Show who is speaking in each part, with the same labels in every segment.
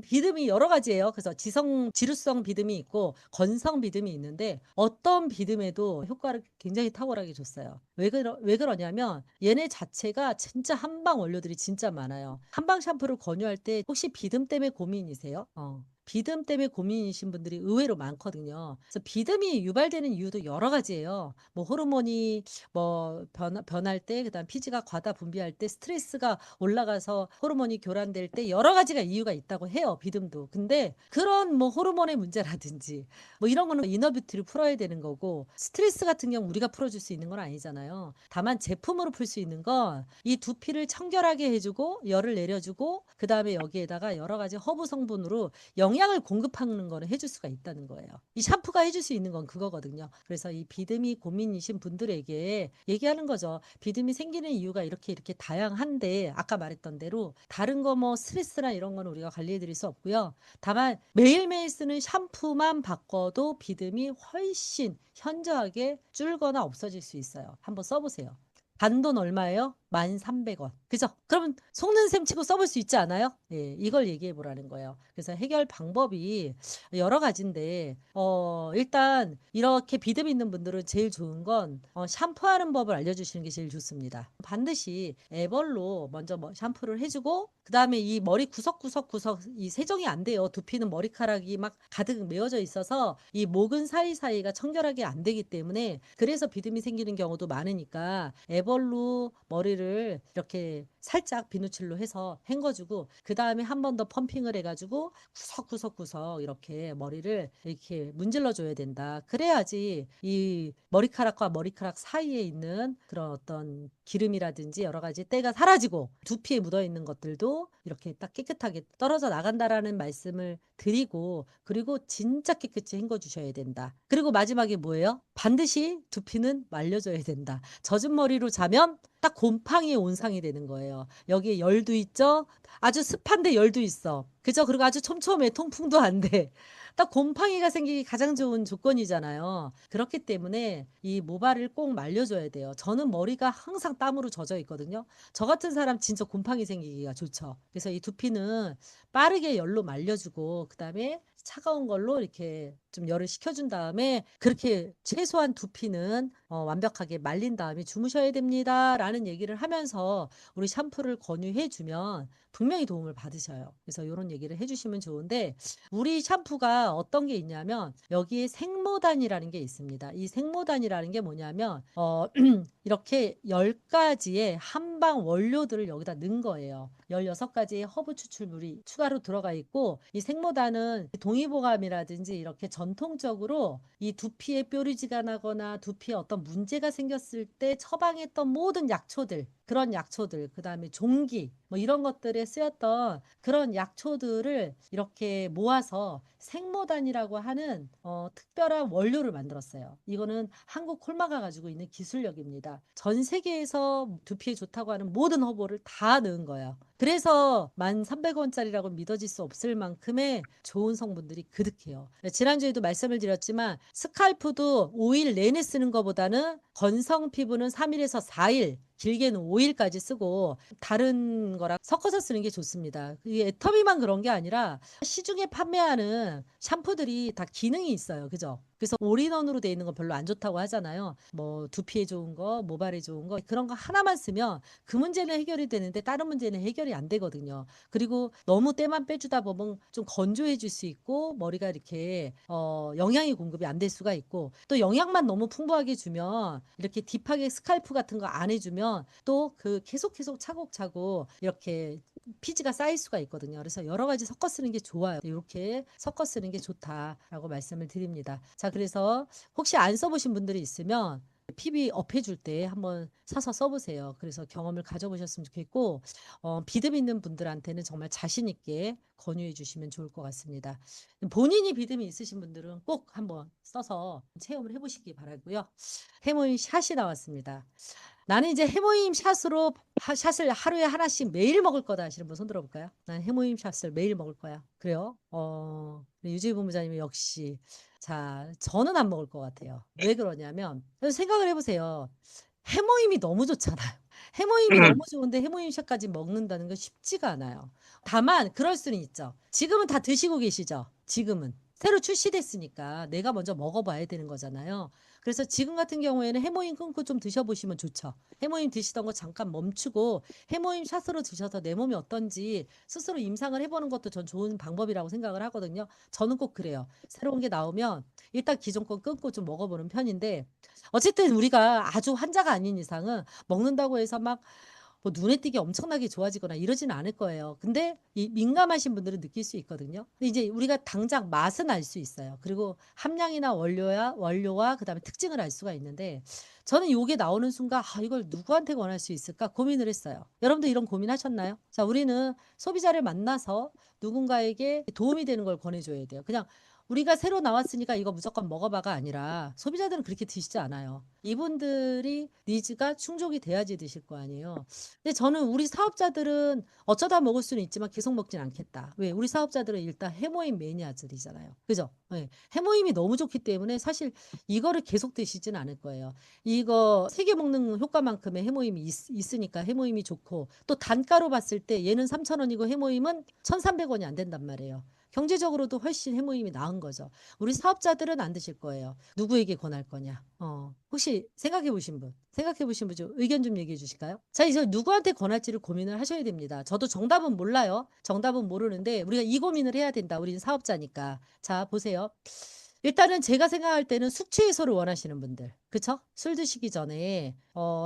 Speaker 1: 비듬이 여러 가지예요. 그래서 지루성 비듬이 있고 건성 비듬이 있는데 어떤 비듬에도 효과를 굉장히 탁월하게 줬어요. 왜 그러냐면 얘네 자체가 진짜 한방 원료들이 진짜 많아요. 한방 샴푸를 권유할 때 혹시 비듬 때문에 고민이세요? 비듬 때문에 고민이신 분들이 의외로 많거든요. 그래서 비듬이 유발되는 이유도 여러 가지예요. 뭐 호르몬이 뭐 변할 때, 그다음 피지가 과다 분비할 때, 스트레스가 올라가서 호르몬이 교란될 때 여러 가지가 이유가 있다고 해요. 비듬도. 근데 그런 뭐 호르몬의 문제라든지 뭐 이런 거는 이너뷰티를 풀어야 되는 거고, 스트레스 같은 경우 우리가 풀어줄 수 있는 건 아니잖아요. 다만 제품으로 풀 수 있는 건 이 두피를 청결하게 해주고 열을 내려주고 그다음에 여기에다가 여러 가지 허브 성분으로 영양을 공급하는 거는 해줄 수가 있다는 거예요. 이 샴푸가 해줄 수 있는 건 그거거든요. 그래서 이 비듬이 고민이신 분들에게 얘기하는 거죠. 비듬이 생기는 이유가 이렇게 다양한데 아까 말했던 대로 다른 거 뭐 스트레스나 이런 거는 우리가 관리해 드릴 수 없고요. 다만 매일매일 쓰는 샴푸만 바꿔도 비듬이 훨씬 현저하게 줄거나 없어질 수 있어요. 한번 써보세요. 단돈 얼마예요? 1,300원. 그죠? 그러면 속는 셈 치고 써볼 수 있지 않아요? 예, 이걸 얘기해 보라는 거예요. 그래서 해결 방법이 여러 가지인데, 일단 이렇게 비듬 있는 분들은 제일 좋은 건 샴푸하는 법을 알려주시는 게 제일 좋습니다. 반드시 애벌로 먼저 뭐 샴푸를 해주고, 그 다음에 이 머리 구석구석 이 세정이 안 돼요. 두피는 머리카락이 막 가득 메워져 있어서 이 모근 사이사이가 청결하게 안 되기 때문에, 그래서 비듬이 생기는 경우도 많으니까 애벌로 머리를 이렇게 살짝 비누칠로 해서 헹궈주고 그 다음에 한 번 더 펌핑을 해가지고 구석구석 이렇게 머리를 이렇게 문질러 줘야 된다. 그래야지 이 머리카락과 머리카락 사이에 있는 그런 어떤 기름이라든지 여러 가지 때가 사라지고 두피에 묻어 있는 것들도 이렇게 딱 깨끗하게 떨어져 나간다라는 말씀을 드리고, 그리고 진짜 깨끗이 헹궈 주셔야 된다. 그리고 마지막에 뭐예요? 반드시 두피는 말려줘야 된다. 젖은 머리로 자면 딱 곰팡이의 온상이 되는 거예요. 여기에 열도 있죠? 아주 습한데 열도 있어. 그죠? 그리고 아주 촘촘해. 통풍도 안 돼. 딱 곰팡이가 생기기 가장 좋은 조건이잖아요. 그렇기 때문에 이 모발을 꼭 말려줘야 돼요. 저는 머리가 항상 땀으로 젖어 있거든요. 저 같은 사람 진짜 곰팡이 생기기가 좋죠. 그래서 이 두피는 빠르게 열로 말려주고 그다음에 차가운 걸로 이렇게 좀 열을 식혀준 다음에 그렇게 최소한 두피는 완벽하게 말린 다음에 주무셔야 됩니다라는 얘기를 하면서 우리 샴푸를 권유해 주면 분명히 도움을 받으셔요. 그래서 이런 얘기를 해주시면 좋은데, 우리 샴푸가 어떤 게 있냐면 여기에 생모단이라는 게 있습니다. 이 생모단이라는 게 뭐냐면 이렇게 10가지의 한방 원료들을 여기다 넣은 거예요. 16가지의 허브 추출물이 추가로 들어가 있고, 이 생모단은 동의보감이라든지 이렇게 전통적으로 이 두피에 뾰루지가 나거나 두피에 어떤 문제가 생겼을 때 처방했던 모든 약초들, 그런 약초들, 그 다음에 종기, 뭐 이런 것들에 쓰였던 그런 약초들을 이렇게 모아서 생모단이라고 하는 특별한 원료를 만들었어요. 이거는 한국 콜마가 가지고 있는 기술력입니다. 전 세계에서 두피에 좋다고 하는 모든 허브를 다 넣은 거예요. 그래서 1,300원짜리라고 믿어질 수 없을 만큼의 좋은 성분들이 그득해요. 지난주에도 말씀을 드렸지만 스칼프도 5일 내내 쓰는 것보다는 건성 피부는 3일에서 4일, 길게는 5일까지 쓰고 다른 거랑 섞어서 쓰는 게 좋습니다. 이게 애터미만 그런 게 아니라 시중에 판매하는 샴푸들이 다 기능이 있어요. 그죠? 그래서 올인원으로 돼 있는 건 별로 안 좋다고 하잖아요. 뭐 두피에 좋은 거, 모발에 좋은 거, 그런 거 하나만 쓰면 그 문제는 해결이 되는데 다른 문제는 해결이 안 되거든요. 그리고 너무 때만 빼주다 보면 좀 건조해질 수 있고 머리가 이렇게 영양이 공급이 안 될 수가 있고, 또 영양만 너무 풍부하게 주면 이렇게 딥하게 스칼프 같은 거 안 해주면 또 그 계속 차곡차곡 이렇게 피지가 쌓일 수가 있거든요. 그래서 여러 가지 섞어 쓰는 게 좋아요. 이렇게 섞어 쓰는 게 좋다라고 말씀을 드립니다. 자, 그래서 혹시 안 써보신 분들이 있으면 PB 업해줄 때 한번 사서 써보세요. 그래서 경험을 가져보셨으면 좋겠고, 비듬 있는 분들한테는 정말 자신 있게 권유해 주시면 좋을 것 같습니다. 본인이 비듬이 있으신 분들은 꼭 한번 써서 체험을 해보시기 바라고요. 해모임 샷이 나왔습니다. 나는 이제 해모임 샷으로 샷을 하루에 하나씩 매일 먹을 거다 하시는 분 손 들어볼까요? 난 해모임 샷을 매일 먹을 거야. 그래요? 유지 본부장님이 역시. 자, 저는 안 먹을 것 같아요. 왜 그러냐면 생각을 해보세요. 해모임이 너무 좋잖아요. 해모임이 너무 좋은데 해모임샷까지 먹는다는 건 쉽지가 않아요. 다만 그럴 수는 있죠. 지금은 다 드시고 계시죠? 지금은. 새로 출시됐으니까 내가 먼저 먹어 봐야 되는 거잖아요. 그래서 지금 같은 경우에는 해모임 끊고 좀 드셔 보시면 좋죠. 해모임 드시던 거 잠깐 멈추고 해모임 샷으로 드셔서 내 몸이 어떤지 스스로 임상을 해 보는 것도 전 좋은 방법이라고 생각을 하거든요. 저는 꼭 그래요. 새로운 게 나오면 일단 기존 거 끊고 좀 먹어 보는 편인데 어쨌든 우리가 아주 환자가 아닌 이상은 먹는다고 해서 막 뭐 눈에 띄게 엄청나게 좋아지거나 이러지는 않을 거예요. 근데 이 민감하신 분들은 느낄 수 있거든요. 근데 이제 우리가 당장 맛은 알 수 있어요. 그리고 함량이나 원료와 그다음에 특징을 알 수가 있는데 저는 요게 나오는 순간 '아 이걸 누구한테 권할 수 있을까?' 고민을 했어요. 여러분도 이런 고민하셨나요? 자 우리는 소비자를 만나서 누군가에게 도움이 되는 걸 권해 줘야 돼요. 그냥 우리가 새로 나왔으니까 이거 무조건 먹어봐가 아니라 소비자들은 그렇게 드시지 않아요. 이분들이 니즈가 충족이 돼야지 드실 거 아니에요. 근데 저는 우리 사업자들은 어쩌다 먹을 수는 있지만 계속 먹진 않겠다. 왜? 우리 사업자들은 일단 해모임 매니아들이잖아요. 그죠? 예. 해모임이 너무 좋기 때문에 사실 이거를 계속 드시진 않을 거예요. 이거 3개 먹는 효과만큼의 해모임이 있으니까 해모임이 좋고 또 단가로 봤을 때 얘는 3,000원이고 해모임은 1,300원이 안 된단 말이에요. 경제적으로도 훨씬 해모임이 나은 거죠. 우리 사업자들은 안 드실 거예요. 누구에게 권할 거냐? 혹시 생각해 보신 분, 생각해 보신 분 좀 의견 좀 얘기해 주실까요? 자, 이제 누구한테 권할지를 고민을 하셔야 됩니다. 저도 정답은 몰라요. 정답은 모르는데 우리가 이 고민을 해야 된다. 우리는 사업자니까. 자, 보세요. 일단은 제가 생각할 때는 숙취 해소를 원하시는 분들. 그쵸? 술 드시기 전에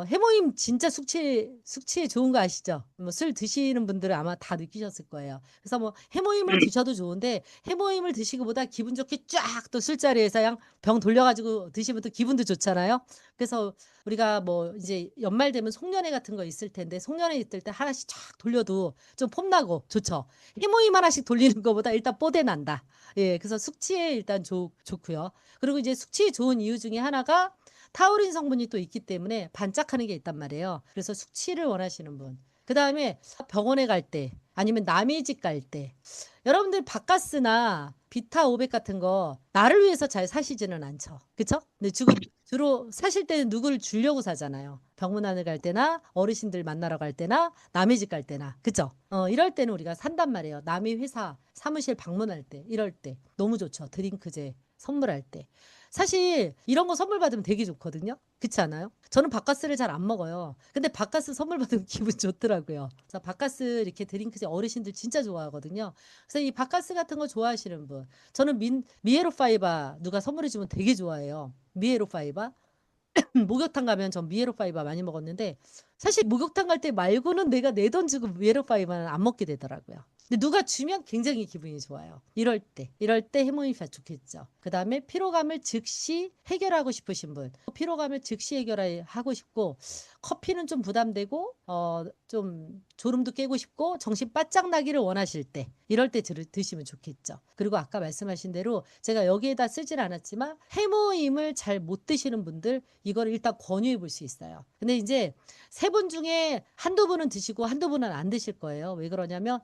Speaker 1: 해모임 진짜 숙취에 좋은 거 아시죠? 뭐 술 드시는 분들은 아마 다 느끼셨을 거예요. 그래서 뭐 해모임을 드셔도 좋은데 해모임을 드시기보다 기분 좋게 쫙 또 술자리에서 그냥 병 돌려 가지고 드시면 또 기분도 좋잖아요. 그래서 우리가 뭐 이제 연말 되면 송년회 같은 거 있을 텐데 송년회 있을 때 하나씩 쫙 돌려도 좀 폼나고 좋죠. 해모임 하나씩 돌리는 것보다 일단 뽀대 난다. 예. 그래서 숙취에 일단 좋고요. 그리고 이제 숙취에 좋은 이유 중에 하나가 타우린 성분이 또 있기 때문에 반짝하는 게 있단 말이에요. 그래서 숙취를 원하시는 분. 그다음에 병원에 갈 때 아니면 남의 집 갈 때 여러분들 바카스나 비타 500 같은 거 나를 위해서 잘 사시지는 않죠. 그쵸? 근데 주로 사실 때는 누구를 주려고 사잖아요. 병문안을 갈 때나 어르신들 만나러 갈 때나 남의 집 갈 때나. 그죠? 이럴 때는 우리가 산단 말이에요. 남의 회사 사무실 방문할 때 이럴 때 너무 좋죠. 드링크제 선물할 때. 사실 이런 거 선물 받으면 되게 좋거든요. 그렇지 않아요? 저는 바카스를 잘 안 먹어요. 근데 바카스 선물 받으면 기분 좋더라고요. 그래서 바카스 이렇게 드링크제 어르신들 진짜 좋아하거든요. 그래서 이 바카스 같은 거 좋아하시는 분. 저는 미에로 파이바 누가 선물해 주면 되게 좋아해요. 미에로 파이바. 목욕탕 가면 전 미에로 파이바 많이 먹었는데 사실 목욕탕 갈 때 말고는 내가 내 돈 주고 미에로 파이바는 안 먹게 되더라고요. 근데 누가 주면 굉장히 기분이 좋아요. 이럴 때 해모임샷 좋겠죠. 그다음에 피로감을 즉시 해결하고 싶으신 분. 피로감을 즉시 해결하고 싶고 커피는 좀 부담되고 좀 졸음도 깨고 싶고 정신 바짝 나기를 원하실 때 이럴 때 드시면 좋겠죠. 그리고 아까 말씀하신 대로 제가 여기에다 쓰진 않았지만 해모임을 잘 못 드시는 분들 이거를 일단 권유해 볼 수 있어요. 근데 이제 3분 중에 한두 분은 드시고 한두 분은 안 드실 거예요. 왜 그러냐면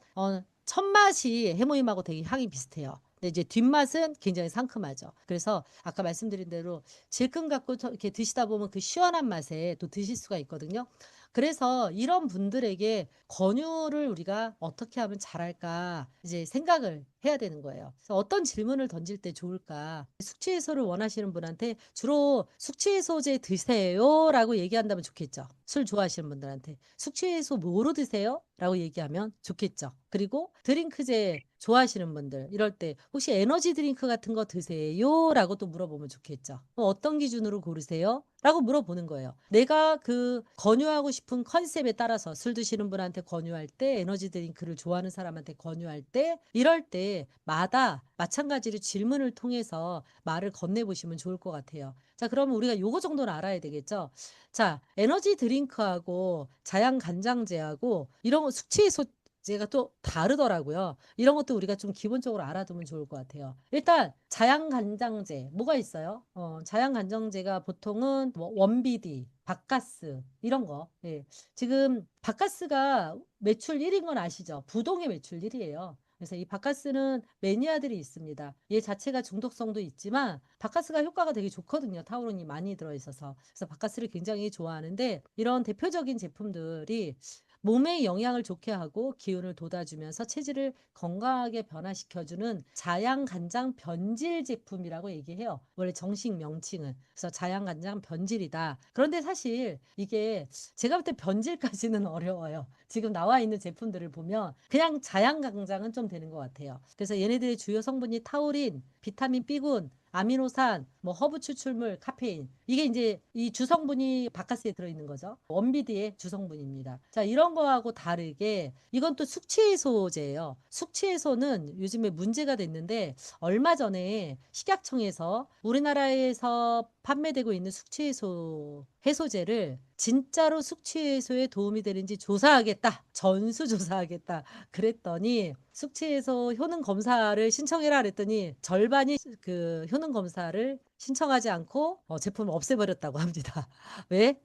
Speaker 1: 첫 맛이 해모임하고 되게 향이 비슷해요. 근데 이제 뒷맛은 굉장히 상큼하죠. 그래서 아까 말씀드린 대로 질끈 갖고 이렇게 드시다 보면 그 시원한 맛에 또 드실 수가 있거든요. 그래서 이런 분들에게 권유를 우리가 어떻게 하면 잘할까 이제 생각을 해야 되는 거예요. 그래서 어떤 질문을 던질 때 좋을까? 숙취 해소를 원하시는 분한테 주로 숙취 해소제 드세요라고 얘기한다면 좋겠죠. 술 좋아하시는 분들한테 숙취 해소 뭐로 드세요? 라고 얘기하면 좋겠죠. 그리고 드링크제 좋아하시는 분들 이럴 때 혹시 에너지 드링크 같은 거 드세요? 라고 또 물어보면 좋겠죠. 어떤 기준으로 고르세요? 라고 물어보는 거예요. 내가 그 권유하고 싶은 컨셉에 따라서 술 드시는 분한테 권유할 때 에너지 드링크를 좋아하는 사람한테 권유할 때 이럴 때마다 마찬가지로 질문을 통해서 말을 건네보시면 좋을 것 같아요. 자, 그러면 우리가 요거 정도는 알아야 되겠죠. 자, 에너지 드링크하고 자양간장제하고 이런 거 숙취 해소제가 또 다르더라고요. 이런 것도 우리가 좀 기본적으로 알아두면 좋을 것 같아요. 일단 자양간장제 뭐가 있어요? 자양간장제가 보통은 뭐 원비디, 바카스 이런 거. 예. 지금 바카스가 매출 1인 건 아시죠? 부동의 매출 1위예요. 그래서 이 바카스는 매니아들이 있습니다. 얘 자체가 중독성도 있지만 바카스가 효과가 되게 좋거든요. 타우론이 많이 들어있어서. 그래서 바카스를 굉장히 좋아하는데 이런 대표적인 제품들이 몸에 영향을 좋게 하고 기운을 돋아주면서 체질을 건강하게 변화시켜주는 자양간장 변질 제품이라고 얘기해요. 원래 정식 명칭은. 그래서 자양간장 변질이다. 그런데 사실 이게 제가 볼 때 변질까지는 어려워요. 지금 나와 있는 제품들을 보면 그냥 자양강장은 좀 되는 것 같아요. 그래서 얘네들의 주요 성분이 타우린, 비타민 B군, 아미노산, 뭐 허브 추출물, 카페인. 이게 이제 이 주성분이 바카스에 들어있는 거죠. 원비드의 주성분입니다. 자, 이런 거하고 다르게 이건 또 숙취해소제예요. 숙취해소는 요즘에 문제가 됐는데 얼마 전에 식약청에서 우리나라에서 판매되고 있는 숙취해소 해소제를 진짜로 숙취해소에 도움이 되는지 조사하겠다. 전수조사하겠다. 그랬더니 숙취해소 효능 검사를 신청해라 그랬더니 절반이 그 효능 검사를 신청하지 않고 제품을 없애버렸다고 합니다. 왜?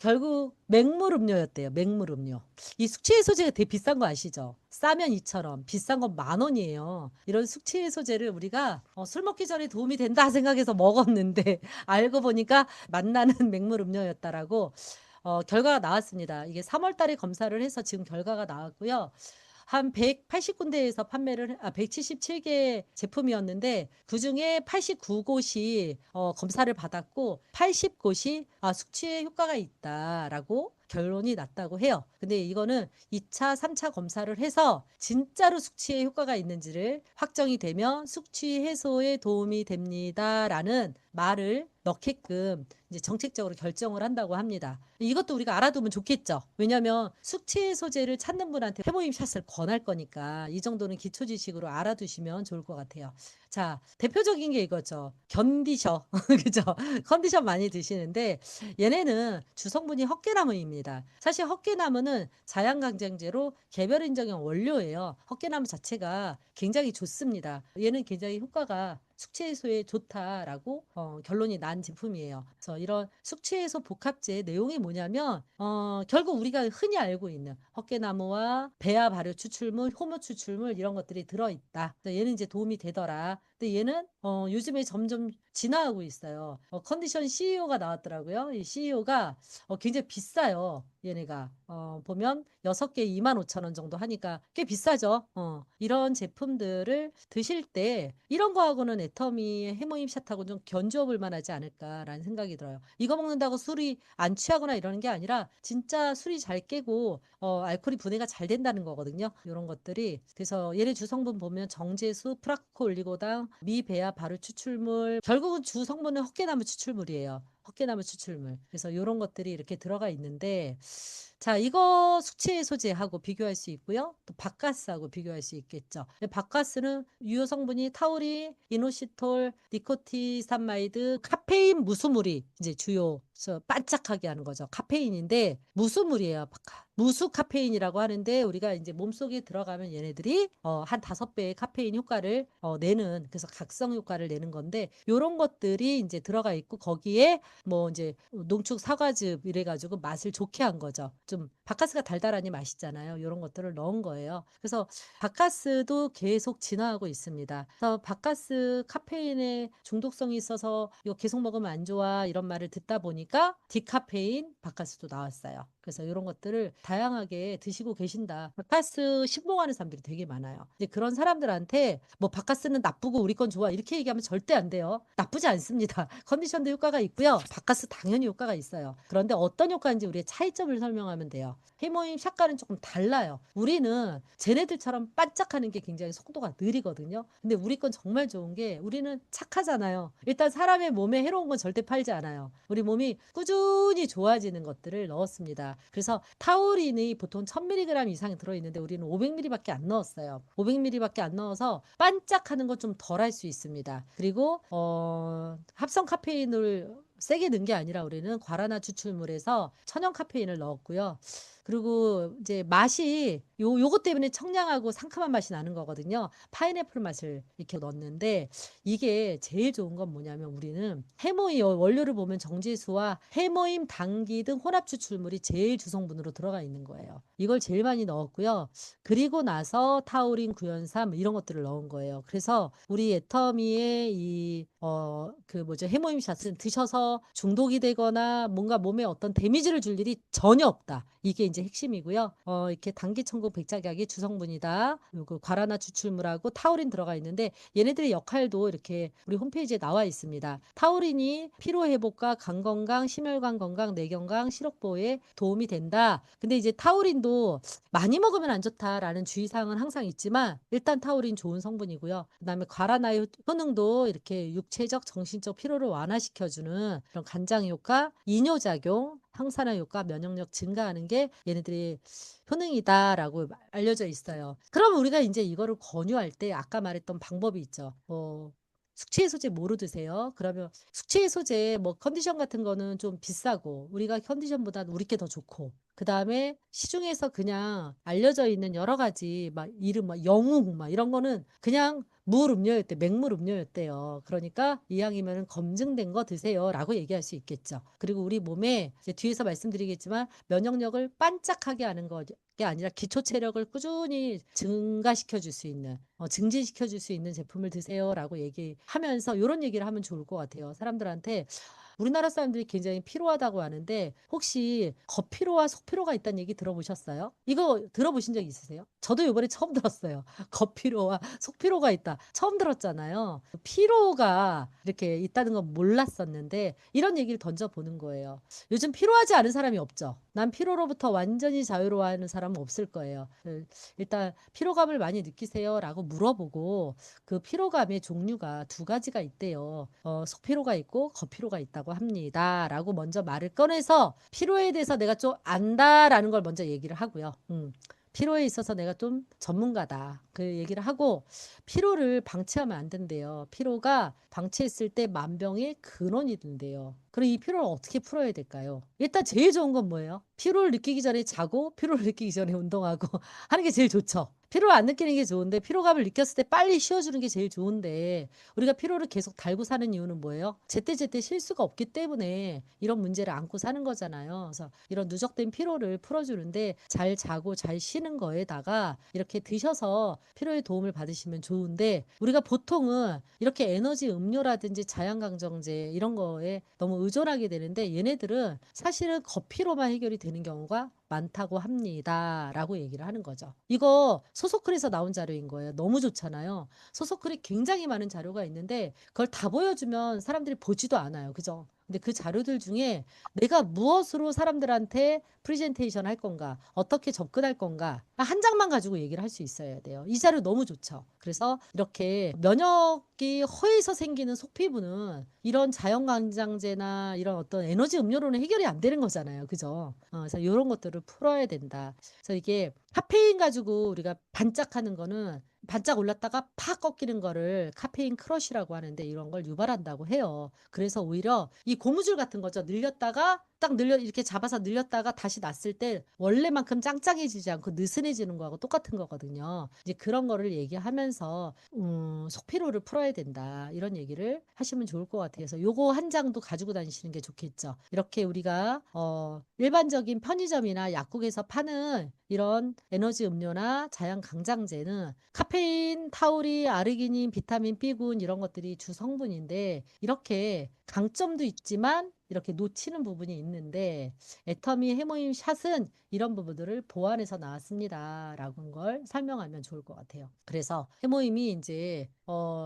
Speaker 1: 결국 맹물 음료였대요. 맹물 음료. 이 숙취해소제가 되게 비싼 거 아시죠? 싸면 이처럼 비싼 건 10,000원이에요. 이런 숙취해소제를 우리가 술 먹기 전에 도움이 된다 생각해서 먹었는데 알고 보니까 만나는 맹물 음료였다라고 결과가 나왔습니다. 이게 3월 달에 검사를 해서 지금 결과가 나왔고요. 한 180군데에서 177개 제품이었는데 그중에 89곳이 검사를 받았고 80곳이 숙취에 효과가 있다라고 결론이 났다고 해요. 근데 이거는 2차, 3차 검사를 해서 진짜로 숙취에 효과가 있는지를 확정이 되면 숙취 해소에 도움이 됩니다라는 말을 넣게끔 이제 정책적으로 결정을 한다고 합니다. 이것도 우리가 알아두면 좋겠죠. 왜냐하면 숙취해소제를 찾는 분한테 해모임 샷을 권할 거니까 이 정도는 기초 지식으로 알아두시면 좋을 것 같아요. 자, 대표적인 게 이거죠. 견디셔. 그죠? 컨디션 많이 드시는데 얘네는 주성분이 헛개나무입니다. 사실 헛개나무는 자양강장제로 개별 인정형 원료예요. 헛개나무 자체가 굉장히 좋습니다. 얘는 굉장히 효과가 숙취해소에 좋다라고 결론이 난 제품이에요. 그래서 이런 숙취해소 복합제 내용이 뭐냐면 결국 우리가 흔히 알고 있는 헛개나무와 배아 발효 추출물, 효모 추출물 이런 것들이 들어있다. 그래서 얘는 이제 도움이 되더라. 근데 얘는 요즘에 점점 진화하고 있어요. 컨디션 CEO가 나왔더라고요. 이 CEO가 굉장히 비싸요. 얘네가 보면 6개 25,000원 정도 하니까 꽤 비싸죠. 이런 제품들을 드실 때 이런 거하고는 애터미 해모임 샷하고 좀 견주어 볼 만하지 않을까라는 생각이 들어요. 이거 먹는다고 술이 안 취하거나 이러는 게 아니라 진짜 술이 잘 깨고 알코올이 분해가 잘 된다는 거거든요. 이런 것들이. 그래서 얘네 주성분 보면 정제수, 프라코올리고당, 미배아 발효 추출물, 결국은 주성분은 헛개나무 추출물이에요. 헛개나무 추출물. 그래서 이런 것들이 이렇게 들어가 있는데 자, 이거 숙취해소제하고 비교할 수 있고요. 또 바카스하고 비교할 수 있겠죠. 바카스는 유효 성분이 타우린, 이노시톨, 니코티산마이드, 카페인 무수물이 이제 주요 반짝하게 하는 거죠. 카페인인데 무수물이에요. 무수 카페인이라고 하는데 우리가 이제 몸속에 들어가면 얘네들이 한 5배의 카페인 효과를 내는 그래서 각성 효과를 내는 건데 요런 것들이 이제 들어가 있고 거기에 뭐 이제 농축 사과즙 이래 가지고 맛을 좋게 한 거죠. 좀 바카스가 달달하니 맛있잖아요. 요런 것들을 넣은 거예요. 그래서 바카스도 계속 진화하고 있습니다. 그래서 바카스 카페인에 중독성이 있어서 이거 계속 먹으면 안 좋아 이런 말을 듣다 보니까 디카페인 바카스도 나왔어요. 그래서 이런 것들을 다양하게 드시고 계신다. 바카스 신봉하는 사람들이 되게 많아요. 이제 그런 사람들한테 뭐 바카스는 나쁘고 우리 건 좋아 이렇게 얘기하면 절대 안 돼요. 나쁘지 않습니다. 컨디션도 효과가 있고요. 바카스 당연히 효과가 있어요. 그런데 어떤 효과인지 우리의 차이점을 설명하면 돼요. 해모임 샷과는 조금 달라요. 우리는 쟤네들처럼 반짝하는 게 굉장히 속도가 느리거든요. 근데 우리 건 정말 좋은 게 우리는 착하잖아요. 일단 사람의 몸에 해로운 건 절대 팔지 않아요. 우리 몸이 꾸준히 좋아지는 것들을 넣었습니다. 그래서 타우린이 보통 1000mg 이상 들어있는데 우리는 500mg밖에 안 넣었어요. 500mg밖에 안 넣어서 반짝하는 건 좀 덜 할 수 있습니다. 그리고 합성 카페인을 세게 넣은 게 아니라 우리는 과라나 추출물에서 천연 카페인을 넣었고요. 그리고 이제 맛이 요것 때문에 청량하고 상큼한 맛이 나는 거거든요. 파인애플 맛을 이렇게 넣었는데 이게 제일 좋은 건 뭐냐면 우리는 해모임 원료를 보면 정제수와 해모임, 당기 등 혼합 추출물이 제일 주성분으로 들어가 있는 거예요. 이걸 제일 많이 넣었고요. 그리고 나서 타우린, 구연산 이런 것들을 넣은 거예요. 그래서 우리 애터미의 그 뭐죠? 해모임 샷은 드셔서 중독이 되거나 뭔가 몸에 어떤 데미지를 줄 일이 전혀 없다. 이게 이제 핵심이고요. 이렇게 당기천국 백작약이 주성분이다. 그리고 과라나 추출물하고 타우린 들어가 있는데 얘네들의 역할도 이렇게 우리 홈페이지에 나와 있습니다. 타우린이 피로 회복과 간 건강, 심혈관 건강, 뇌 건강, 시력 보호에 도움이 된다. 근데 이제 타우린도 많이 먹으면 안 좋다라는 주의사항은 항상 있지만 일단 타우린 좋은 성분이고요. 그다음에 과라나의 효능도 이렇게 육체적, 정신적 피로를 완화시켜주는 그런 간장 효과, 이뇨작용, 항산화 효과, 면역력 증가하는 게 얘네들이 효능이다라고 알려져 있어요. 그럼 우리가 이제 이거를 권유할 때 아까 말했던 방법이 있죠. 숙취해소제 뭐로 드세요? 그러면 숙취해소제 뭐 컨디션 같은 거는 좀 비싸고 우리가 컨디션보다는 우리 게 더 좋고 그다음에 시중에서 그냥 알려져 있는 여러 가지 막 이름 막 영웅 막 이런 거는 그냥 물 음료였대. 맹물 음료였대요. 그러니까 이왕이면 검증된 거 드세요라고 얘기할 수 있겠죠. 그리고 우리 몸에 이제 뒤에서 말씀드리겠지만 면역력을 반짝하게 하는 게 아니라 기초 체력을 꾸준히 증가시켜 줄 수 있는 증진시켜 줄 수 있는 제품을 드세요라고 얘기하면서 요런 얘기를 하면 좋을 것 같아요. 사람들한테 우리나라 사람들이 굉장히 피로하다고 하는데 혹시 겉피로와 속피로가 있다는 얘기 들어보셨어요? 이거 들어보신 적 있으세요? 저도 이번에 처음 들었어요. 겉피로와 속피로가 있다. 처음 들었잖아요. 피로가 이렇게 있다는 건 몰랐었는데 이런 얘기를 던져보는 거예요. 요즘 피로하지 않은 사람이 없죠. 난 피로로부터 완전히 자유로워하는 사람은 없을 거예요. 일단 피로감을 많이 느끼세요라고 물어보고 그 피로감의 종류가 두 가지가 있대요. 속피로가 있고 겉피로가 있다고 합니다. 라고 먼저 말을 꺼내서 피로에 대해서 내가 좀 안다라는 걸 먼저 얘기를 하고요. 피로에 있어서 내가 좀 전문가다. 그 얘기를 하고 피로를 방치하면 안 된대요. 피로가 방치했을 때 만병의 근원이 된대요. 그럼 이 피로를 어떻게 풀어야 될까요? 일단 제일 좋은 건 뭐예요? 피로를 느끼기 전에 자고 피로를 느끼기 전에 운동하고 하는 게 제일 좋죠. 피로를 안 느끼는 게 좋은데 피로감을 느꼈을 때 빨리 쉬어주는 게 제일 좋은데 우리가 피로를 계속 달고 사는 이유는 뭐예요? 제때제때 쉴 수가 없기 때문에 이런 문제를 안고 사는 거잖아요. 그래서 이런 누적된 피로를 풀어주는데 잘 자고 잘 쉬는 거에다가 이렇게 드셔서 피로에 도움을 받으시면 좋은데 우리가 보통은 이렇게 에너지 음료라든지 자양강정제 이런 거에 너무 의존하게 되는데 얘네들은 사실은 겉피로만 해결이 되는 경우가 많다고 합니다. 라고 얘기를 하는 거죠. 이거 소소클에서 나온 자료인 거예요. 너무 좋잖아요. 소소클이 굉장히 많은 자료가 있는데 그걸 다 보여주면 사람들이 보지도 않아요. 그죠? 근데 그 자료들 중에 내가 무엇으로 사람들한테 프레젠테이션 할 건가, 어떻게 접근할 건가, 한 장만 가지고 얘기를 할 수 있어야 돼요. 이 자료 너무 좋죠. 그래서 이렇게 면역이 허해서 생기는 속피부는 이런 자연강장제나 이런 어떤 에너지 음료로는 해결이 안 되는 거잖아요. 그죠? 그래서 이런 것들을 풀어야 된다. 그래서 이게 카페인 가지고 우리가 반짝하는 거는 반짝 올랐다가 팍 꺾이는 거를 카페인 크러쉬라고 하는데 이런 걸 유발한다고 해요. 그래서 오히려 이 고무줄 같은 거죠. 늘렸다가 딱 이렇게 잡아서 늘렸다가 다시 놨을 때 원래만큼 짱짱해지지 않고 느슨해지는 거하고 똑같은 거거든요. 이제 그런 거를 얘기하면서 속피로를 풀어야 된다. 이런 얘기를 하시면 좋을 것 같아요. 그래서 요거 한 장도 가지고 다니시는 게 좋겠죠. 이렇게 우리가 일반적인 편의점이나 약국에서 파는 이런 에너지 음료나 자양 강장제는 카페인, 타우린, 아르기닌, 비타민 B군 이런 것들이 주 성분인데 이렇게 강점도 있지만 이렇게 놓치는 부분이 있는데 애터미 해모임 샷은 이런 부분들을 보완해서 나왔습니다. 라는 걸 설명하면 좋을 것 같아요. 그래서 해모임이 이제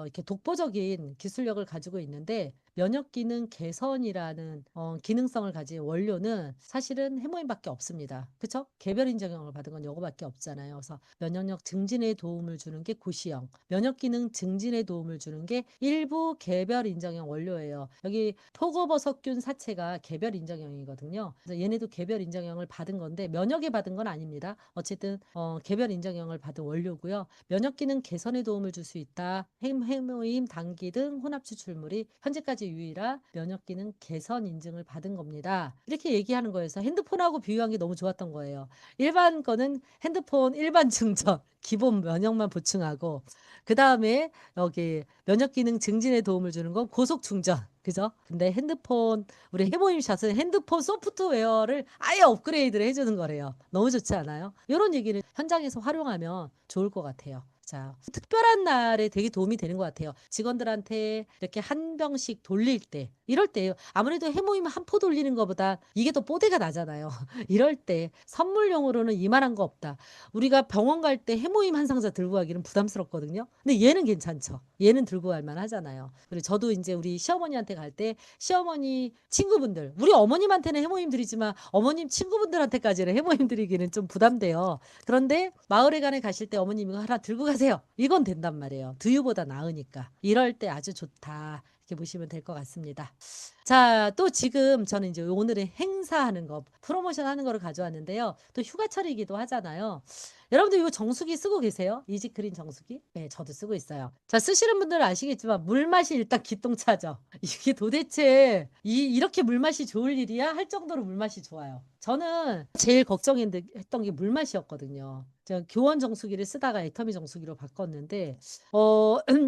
Speaker 1: 이렇게 독보적인 기술력을 가지고 있는데 면역 기능 개선이라는 기능성을 가진 원료는 사실은 해모임밖에 없습니다. 그렇죠? 개별 인정형을 받은 건 요거밖에 없잖아요. 그래서 면역력 증진에 도움을 주는 게 고시형, 면역 기능 증진에 도움을 주는 게 일부 개별 인정형 원료예요. 여기 표고버섯균 사체가 개별 인정형이거든요. 그래서 얘네도 개별 인정형을 받은 건데 면역에 받은 건 아닙니다. 어쨌든 개별 인정형을 받은 원료고요. 면역 기능 개선에 도움을 줄 수 있다. 해모임, 당기 등 혼합 추출물이 현재까지 유일한 면역 기능 개선 인증을 받은 겁니다. 이렇게 얘기하는 거여서 핸드폰하고 비유한 게 너무 좋았던 거예요. 일반 거는 핸드폰 일반 충전, 기본 면역만 보충하고 그다음에 여기 면역 기능 증진에 도움을 주는 건 고속 충전. 그죠? 근데 핸드폰 우리 해모임 샷은 핸드폰 소프트웨어를 아예 업그레이드를 해주는 거래요. 너무 좋지 않아요? 이런 얘기를 현장에서 활용하면 좋을 것 같아요. 자, 특별한 날에 되게 도움이 되는 것 같아요. 직원들한테 이렇게 한 병씩 돌릴 때, 이럴 때요. 아무래도 해모임 한 포 돌리는 것보다 이게 더 뽀대가 나잖아요. 이럴 때 선물용으로는 이만한 거 없다. 우리가 병원 갈 때 해모임 한 상자 들고 가기는 부담스럽거든요. 근데 얘는 괜찮죠. 얘는 들고 갈 만하잖아요. 그리고 저도 이제 우리 시어머니한테 갈 때 시어머니 친구분들, 우리 어머님한테는 해모임 드리지만 어머님 친구분들한테까지는 해모임 드리기는 좀 부담돼요. 그런데 마을에 간에 가실 때 어머님 이거 하나 들고 가세요. 이건 된단 말이에요. 두유보다 나으니까. 이럴 때 아주 좋다. 이렇게 보시면 될 것 같습니다. 자, 또 지금 저는 이제 오늘의 행사하는 거, 프로모션 하는 거를 가져왔는데요. 또 휴가철이기도 하잖아요. 여러분들 이거 정수기 쓰고 계세요? 이지크린 정수기? 네, 저도 쓰고 있어요. 자, 쓰시는 분들은 아시겠지만 물맛이 일단 기똥차죠. 이게 도대체 이렇게 물맛이 좋을 일이야? 할 정도로 물맛이 좋아요. 저는 제일 걱정했던 게 물맛이었거든요. 제가 교원 정수기를 쓰다가 애터미 정수기로 바꿨는데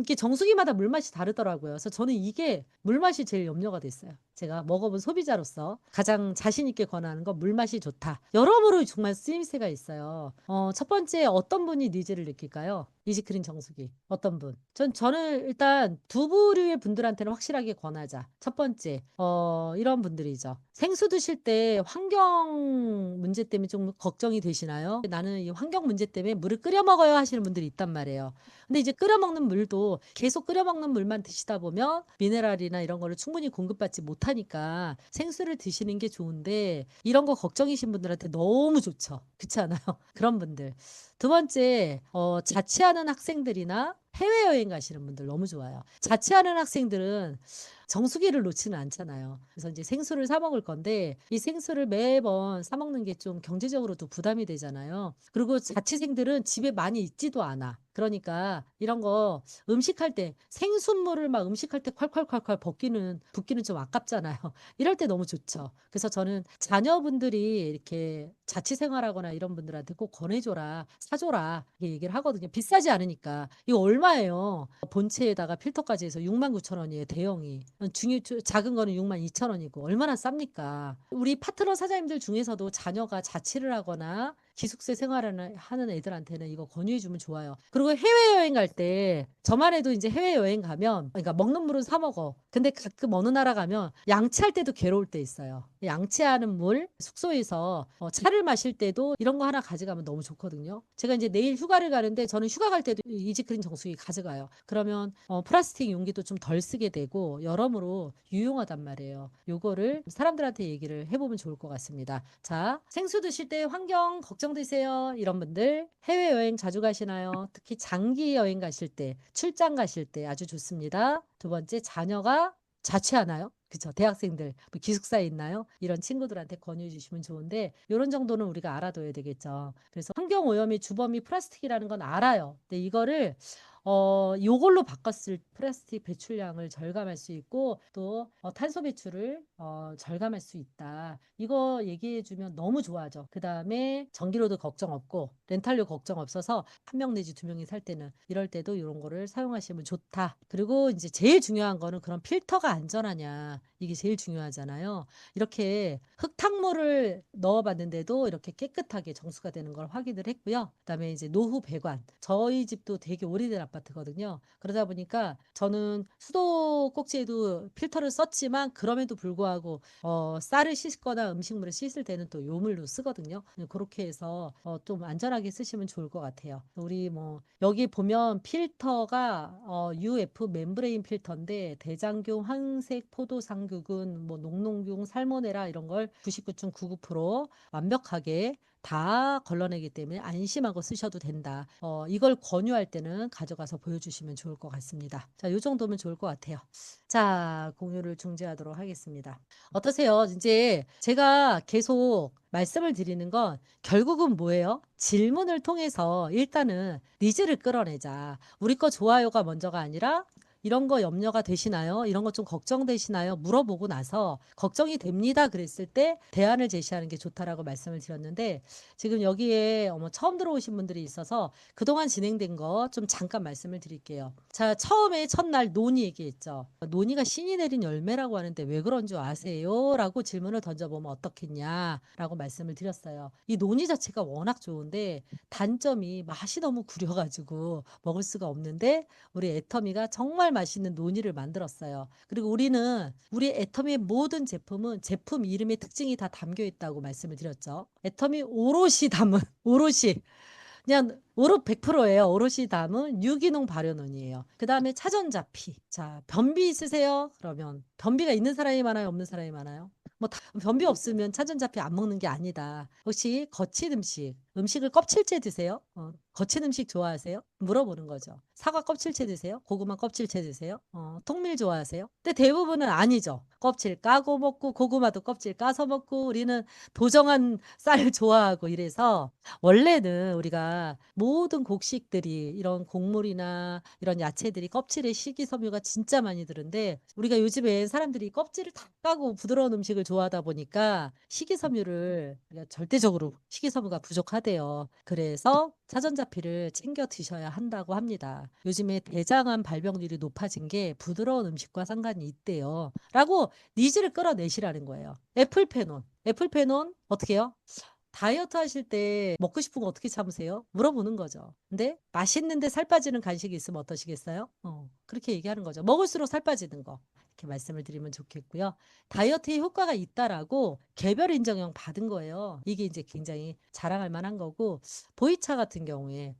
Speaker 1: 이게 정수기마다 물맛이 다르더라고요. 그래서 저는 이게 물맛이 제일 염려가 됐어요. 제가 먹어본 소비자로서 가장 자신 있게 권하는 건 물맛이 좋다. 여러모로 정말 쓰임새가 있어요. 첫 번째 어떤 분이 니즈를 느낄까요? 이지크린 정수기. 어떤 분? 저는 일단 두 부류의 분들한테는 확실하게 권하자. 첫 번째, 이런 분들이죠. 생수 드실 때 환경 문제 때문에 좀 걱정이 되시나요? 나는 이 환경 문제 때문에 물을 끓여 먹어야 하시는 분들이 있단 말이에요. 근데 이제 끓여 먹는 물도 계속 끓여 먹는 물만 드시다 보면 미네랄이나 이런 거를 충분히 공급받지 못하니까 생수를 드시는 게 좋은데 이런 거 걱정이신 분들한테 너무 좋죠. 그렇지 않아요? 그런 분들. 두 번째, 자취하는 학생들이나 해외여행 가시는 분들 너무 좋아요. 자취하는 학생들은 정수기를 놓지는 않잖아요. 그래서 이제 생수를 사 먹을 건데 이 생수를 매번 사 먹는 게 좀 경제적으로도 부담이 되잖아요. 그리고 자취생들은 집에 많이 있지도 않아. 그러니까 이런 거 음식할 때 생수물을 막 음식할 때 콸콸콸콸 붓기는 좀 아깝잖아요. 이럴 때 너무 좋죠. 그래서 저는 자녀분들이 이렇게 자취 생활하거나 이런 분들한테 꼭 권해줘라, 사줘라 이렇게 얘기를 하거든요. 비싸지 않으니까. 이거 얼마예요? 본체에다가 필터까지 해서 69,000원이에요. 대형이. 작은 거는 62,000원이고 얼마나 쌉니까? 우리 파트너 사장님들 중에서도 자녀가 자취를 하거나 기숙사 생활을 하는 애들한테는 이거 권유해주면 좋아요. 그리고 해외여행 갈 때 저만 해도 이제 해외여행 가면 그러니까 먹는 물은 사 먹어. 근데 가끔 어느 나라 가면 양치할 때도 괴로울 때 있어요. 양치하는 물 숙소에서 차를 마실 때도 이런 거 하나 가져가면 너무 좋거든요. 제가 이제 내일 휴가를 가는데 저는 휴가 갈 때도 이지크린 정수기 가져가요. 그러면 플라스틱 용기도 좀 덜 쓰게 되고 여러모로 유용하단 말이에요. 요거를 사람들한테 얘기를 해보면 좋을 것 같습니다. 자, 생수 드실 때 환경 걱정되세요? 이런 분들 해외여행 자주 가시나요? 특히 장기 여행 가실 때, 출장 가실 때 아주 좋습니다. 두 번째, 자녀가 자취하나요? 그쵸. 대학생들, 뭐 기숙사에 있나요? 이런 친구들한테 권유해 주시면 좋은데, 이런 정도는 우리가 알아둬야 되겠죠. 그래서 환경오염이 주범이 플라스틱이라는 건 알아요. 근데 이거를 요걸로 바꿨을 플라스틱 배출량을 절감할 수 있고 또 탄소 배출을 절감할 수 있다. 이거 얘기해 주면 너무 좋아하죠. 그다음에 전기료도 걱정 없고 렌탈료 걱정 없어서 한 명 내지 두 명이 살 때는 이럴 때도 이런 거를 사용하시면 좋다. 그리고 이제 제일 중요한 거는 그런 필터가 안전하냐. 이게 제일 중요하잖아요. 이렇게 흙탕물을 넣어봤는데도 이렇게 깨끗하게 정수가 되는 걸 확인을 했고요. 그다음에 이제 노후 배관. 저희 집도 되게 오래된 아파트거든요. 그러다 보니까 저는 수도 꼭지에도 필터를 썼지만 그럼에도 불구하고 쌀을 씻거나 음식물을 씻을 때는 또 요물로 쓰거든요. 그렇게 해서 좀 안전하게 쓰시면 좋을 것 같아요. 우리 뭐 여기 보면 필터가 UF 멤브레인 필터인데 대장균 황색 포도상 대장균, 뭐 녹농균, 살모네라 이런 걸 99.99% 완벽하게 다 걸러내기 때문에 안심하고 쓰셔도 된다. 이걸 권유할 때는 가져가서 보여주시면 좋을 것 같습니다. 자, 요 정도면 좋을 것 같아요. 자, 공유를 중지하도록 하겠습니다. 어떠세요? 이제 제가 계속 말씀을 드리는 건 결국은 뭐예요? 질문을 통해서 일단은 니즈를 끌어내자. 우리 거 좋아요가 먼저가 아니라 이런 거 염려가 되시나요? 이런 거 좀 걱정되시나요? 물어보고 나서 걱정이 됩니다. 그랬을 때 대안을 제시하는 게 좋다라고 말씀을 드렸는데 지금 여기에 처음 들어오신 분들이 있어서 그동안 진행된 거 좀 잠깐 말씀을 드릴게요. 자, 처음에 첫날 논이 얘기했죠. 논이가 신이 내린 열매라고 하는데 왜 그런 줄 아세요? 라고 질문을 던져보면 어떻겠냐라고 말씀을 드렸어요. 이 논이 자체가 워낙 좋은데 단점이 맛이 너무 구려가지고 먹을 수가 없는데 우리 애터미가 정말 맛있는 논이를 만들었어요. 그리고 우리는 우리 애터미의 모든 제품은 제품 이름의 특징이 다 담겨 있다고 말씀을 드렸죠. 애터미 오롯이 담은 오롯이 그냥 오롯 100%예요. 오롯이 담은 유기농 발효논이에요. 그 다음에 차전자피. 자, 변비 있으세요? 그러면 변비가 있는 사람이 많아요? 없는 사람이 많아요? 뭐 변비 없으면 차전자피 안 먹는 게 아니다. 혹시 거친 음식을 껍질째 드세요? 거친 음식 좋아하세요? 물어보는 거죠. 사과 껍질째 드세요? 고구마 껍질째 드세요? 통밀 좋아하세요? 근데 대부분은 아니죠. 껍질 까고 먹고 고구마도 껍질 까서 먹고 우리는 도정한 쌀 좋아하고 이래서 원래는 우리가 모든 곡식들이 이런 곡물이나 이런 야채들이 껍질에 식이섬유가 진짜 많이 드는데 우리가 요즘에 사람들이 껍질을 다 까고 부드러운 음식을 좋아하다 보니까 식이섬유를 절대적으로 식이섬유가 부족하대요. 그래서 차전자피를 챙겨 드셔야 한다고 합니다. 요즘에 대장암 발병률이 높아진 게 부드러운 음식과 상관이 있대요. 라고 니즈를 끌어내시라는 거예요. 애플페논 어떻게 해요? 다이어트 하실 때 먹고 싶은 거 어떻게 참으세요? 물어보는 거죠. 근데 맛있는데 살 빠지는 간식이 있으면 어떠시겠어요? 그렇게 얘기하는 거죠. 먹을수록 살 빠지는 거. 이렇게 말씀을 드리면 좋겠고요. 다이어트에 효과가 있다라고 개별 인정형 받은 거예요. 이게 이제 굉장히 자랑할 만한 거고 보이차 같은 경우에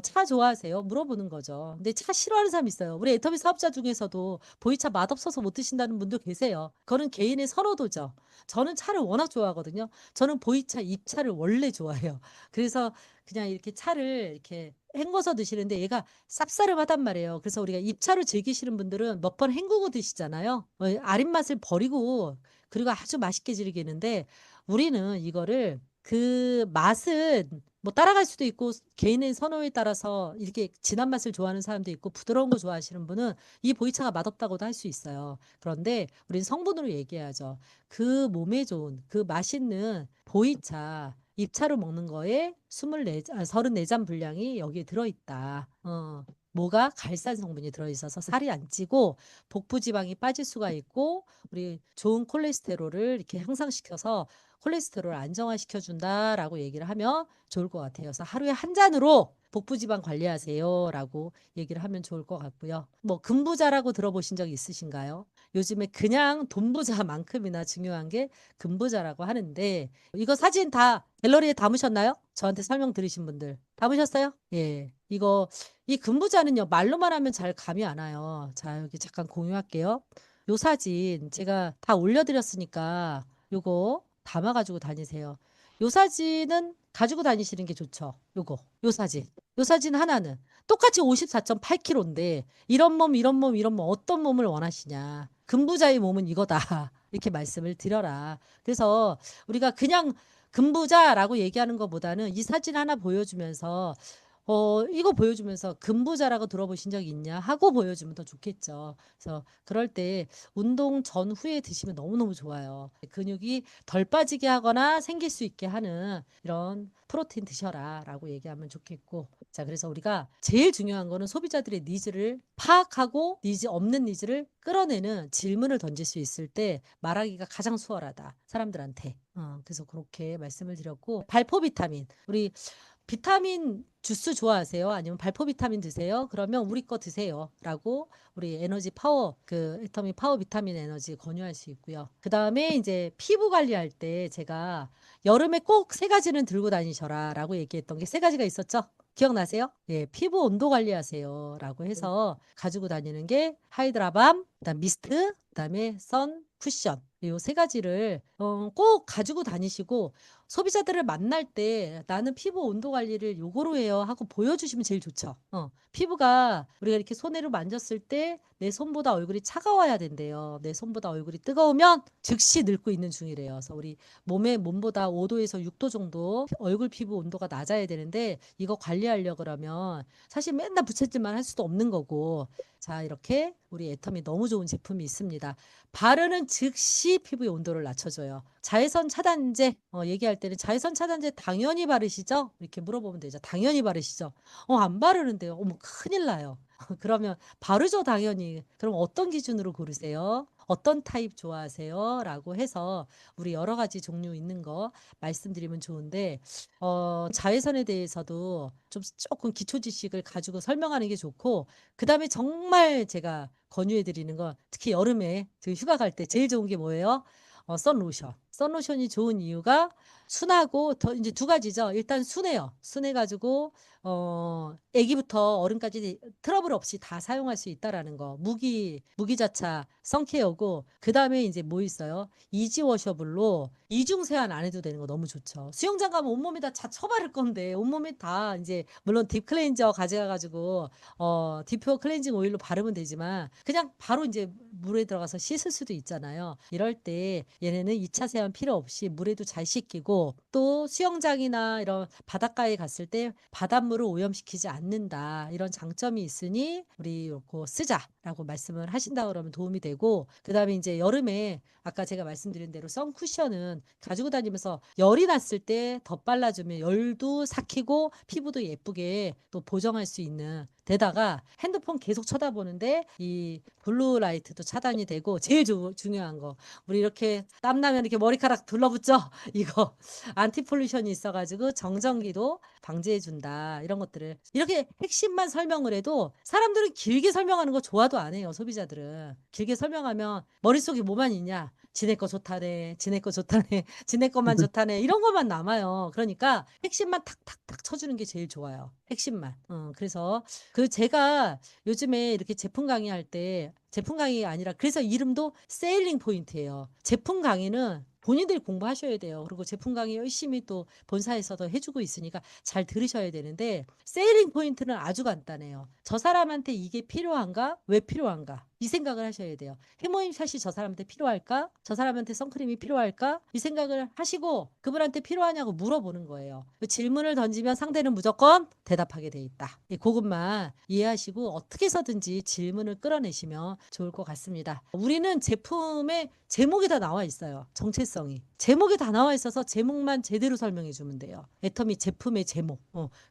Speaker 1: 차 좋아하세요? 물어보는 거죠. 근데 차 싫어하는 사람 있어요. 우리 애터미 사업자 중에서도 보이차 맛없어서 못 드신다는 분도 계세요. 그거는 개인의 선호도죠. 저는 차를 워낙 좋아하거든요. 저는 보이차, 잎차를 원래 좋아해요. 그래서 그냥 이렇게 차를 이렇게 헹궈서 드시는데 얘가 쌉싸름하단 말이에요. 그래서 우리가 잎차로 즐기시는 분들은 몇 번 헹구고 드시잖아요. 아린 맛을 버리고 그리고 아주 맛있게 즐기는데 우리는 이거를 그 맛은 뭐 따라갈 수도 있고 개인의 선호에 따라서 이렇게 진한 맛을 좋아하는 사람도 있고 부드러운 거 좋아하시는 분은 이 보이차가 맛없다고도 할 수 있어요. 그런데 우리는 성분으로 얘기해야죠. 그 몸에 좋은 그 맛있는 보이차 잎차로 먹는 거에 34잔 분량이 여기에 들어있다. 뭐가 갈산 성분이 들어있어서 살이 안 찌고 복부 지방이 빠질 수가 있고 우리 좋은 콜레스테롤을 이렇게 향상시켜서 콜레스테롤 안정화시켜 준다라고 얘기를 하면 좋을 것 같아요. 그래서 하루에 한 잔으로 복부 지방 관리하세요라고 얘기를 하면 좋을 것 같고요. 뭐 금부자라고 들어보신 적 있으신가요? 요즘에 그냥 돈부자만큼이나 중요한 게 금부자라고 하는데 이거 사진 다 갤러리에 담으셨나요? 저한테 설명 들으신 분들 담으셨어요? 예. 이 금부자는요 말로만 하면 잘 감이 안 와요. 자, 여기 잠깐 공유할게요. 요 사진 제가 다 올려드렸으니까 요거 담아가지고 다니세요. 요 사진은 가지고 다니시는 게 좋죠. 요 사진. 요 사진 하나는 똑같이 54.8kg인데 이런 몸, 이런 몸, 이런 몸 어떤 몸을 원하시냐. 금부자의 몸은 이거다. 이렇게 말씀을 드려라. 그래서 우리가 그냥 금부자라고 얘기하는 것보다는 이 사진 하나 보여주면서 이거 보여주면서 금부자라고 들어보신 적 있냐 하고 보여주면 더 좋겠죠. 그래서 그럴 때 운동 전후에 드시면 너무너무 좋아요. 근육이 덜 빠지게 하거나 생길 수 있게 하는 이런 프로테인 드셔라 라고 얘기하면 좋겠고 자 그래서 우리가 제일 중요한 거는 소비자들의 니즈를 파악하고 니즈 없는 니즈를 끌어내는 질문을 던질 수 있을 때 말하기가 가장 수월하다 사람들한테 그래서 그렇게 말씀을 드렸고 발포 비타민 우리 비타민 주스 좋아하세요? 아니면 발포 비타민 드세요? 그러면 우리 거 드세요. 라고 우리 에너지 파워, 그 애터미 파워 비타민 에너지 권유할 수 있고요. 그 다음에 이제 피부 관리할 때 제가 여름에 꼭 세 가지는 들고 다니셔라 라고 얘기했던 게 세 가지가 있었죠? 기억나세요? 예, 피부 온도 관리하세요. 라고 해서 가지고 다니는 게 하이드라밤, 그다음 미스트, 그다음에 선 쿠션 요 세 가지를 꼭 가지고 다니시고 소비자들을 만날 때 "나는 피부 온도 관리를 요거로 해요." 하고 보여주시면 제일 좋죠. 피부가 우리가 이렇게 손으로 만졌을 때 내 손보다 얼굴이 차가워야 된대요. 내 손보다 얼굴이 뜨거우면 즉시 늙고 있는 중이래요. 그래서 우리 몸보다 5 도에서 6도 정도 얼굴 피부 온도가 낮아야 되는데 이거 관리하려 그러면 사실 맨날 부채질만 할 수도 없는 거고. 자, 이렇게 우리 애텀이 너무 좋은 제품이 있습니다. 바르는 즉시 피부의 온도를 낮춰줘요. 자외선 차단제 얘기할 때는 "자외선 차단제 당연히 바르시죠?" 이렇게 물어보면 되죠. "당연히 바르시죠?" 안 바르는데요." 어머, 큰일 나요. 그러면 "바르죠 당연히." "그럼 어떤 기준으로 고르세요? 어떤 타입 좋아하세요?" 라고 해서 우리 여러 가지 종류 있는 거 말씀드리면 좋은데 자외선에 대해서도 좀 쪼끔 기초 지식을 가지고 설명하는 게 좋고, 그다음에 정말 제가 권유해 드리는 건 특히 여름에 휴가 갈 때 제일 좋은 게 뭐예요? 선로션. 선로션이 좋은 이유가 순하고 더 인제 두 가지죠. 일단 순해요. 순해 가지고 애기부터 어른까지 트러블 없이 다 사용할 수 있다라는 거. 무기자차 선케어고, 그다음에 인제 뭐 있어요? 이지 워셔블로 이중 세안 안 해도 되는 거 너무 좋죠. 수영장 가면 온몸에다 다 쳐바를 건데 온몸에 다 인제 물론 딥 클렌저 가져가 가지고 디표 클렌징 오일로 바르면 되지만 그냥 바로 인제 물에 들어가서 씻을 수도 있잖아요. 이럴 때 얘네는 2차 세안 필요 없이 물에도 잘 씻기고, 또 수영장이나 이런 바닷가에 갔을 때 "바닷물을 오염시키지 않는다." 이런 장점이 있으니 "우리 요거 쓰자."라고 말씀을 하신다 그러면 도움이 되고, 그다음에 인제 여름에 아까 제가 말씀드린 대로 선쿠션은 가지고 다니면서 열이 났을 때 덧발라 주면 열도 삭히고 피부도 예쁘게 또 보정할 수 있는, 데다가 핸드폰 계속 쳐다보는데 이 블루 라이트도 차단이 되고, 제일 중요한 거 우리 이렇게 땀 나면 이렇게 머리카락 둘러붙죠? 이거 안티 폴루션이 있어 가지고 정전기도 방지해 준다. 이런 것들을 이렇게 핵심만 설명을 해도 사람들은 길게 설명하는 거 좋아도 안 해요, 소비자들은. 길게 설명하면 머릿속에 뭐만 있냐? "지네 거 좋다네. 지네 거 좋다네. 지네 것만 좋다네." 이런 것만 남아요. 그러니까 핵심만 탁탁탁 쳐 주는 게 제일 좋아요, 핵심만. 그래서 제가 요즘에 이렇게 제품 강의할 때, 제품 강의가 아니라 그래서 이름도 세일링 포인트예요. 제품 강의는 본인들이 공부하셔야 돼요. 그리고 제품 강의 열심히 또 본사에서도 해 주고 있으니까 잘 들으셔야 되는데, 세일링 포인트는 아주 간단해요. '저 사람한테 이게 필요한가? 왜 필요한가?' 이 생각을 하셔야 돼요. '해모임 샷이 저 사람한테 필요할까? 저 사람한테 선크림이 필요할까?' 이 생각을 하시고 그분한테 필요하냐고 물어보는 거예요. 그 질문을 던지면 상대는 무조건 대답하게 돼 있다. 고것만 이해하시고 어떻게 해서든지 질문을 끌어내시면 좋을 것 같습니다. 우리는 제품에 제목이 다 나와 있어요, 정체성이. 제목이 다 나와 있어서 제목만 제대로 설명해 주면 돼요. 애터미 제품의 제목.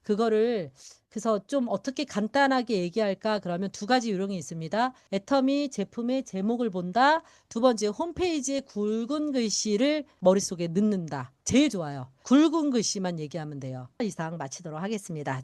Speaker 1: 그거를 그래서 좀 어떻게 간단하게 얘기할까 그러면 두 가지 요령이 있습니다. 애터미 제품의 제목을 본다. 두 번째, 홈페이지에 굵은 글씨를 머릿속에 넣는다. 제일 좋아요. 굵은 글씨만 얘기하면 돼요. 이상 마치도록 하겠습니다.